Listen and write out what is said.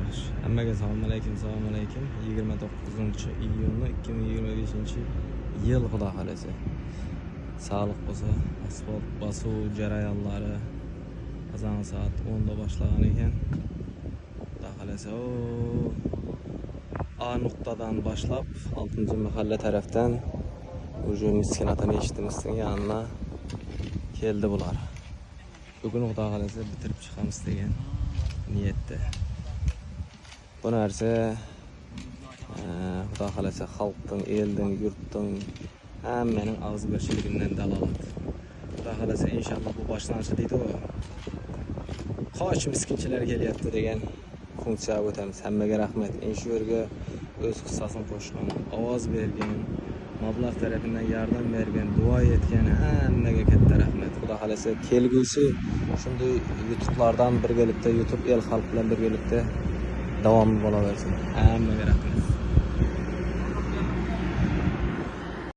Hammaga assalomu alaykum. 29-iyun 2025-yil xudo xolasa. Sog'liq bo'lsa, asfalt bosuv jarayonlari azon soat 10 da boshlagan ekan. Xudo xolasa A nuqtadan boshlab 6-mahalla tarafdan o'sha miskinatani eshittimizning yanına keldi bular. Bugun xudo xolasa bitirib chiqamiz degan niyatda. Bu narsa xudo xolasa xalqning, elning, yurtning hammaning og'iz birchiligidan dalolat. Xudo xolasa inshaalloh bu boshlanishi deydi u. Qoch miskinchilar kelyapti degan funksiya o'tamiz. Hammaga rahmat. Shu yerga o'z hissasini qo'shgan, ovoz bergan, mablag' tarafidan yordam bergan, duo etgan hammaga katta rahmat. Xudo xolasa kelgusi shunday yutuqlardan birgalikda, YouTube el xalq bilan birgalikda davomli bo'laversin. Hammaga rahmat.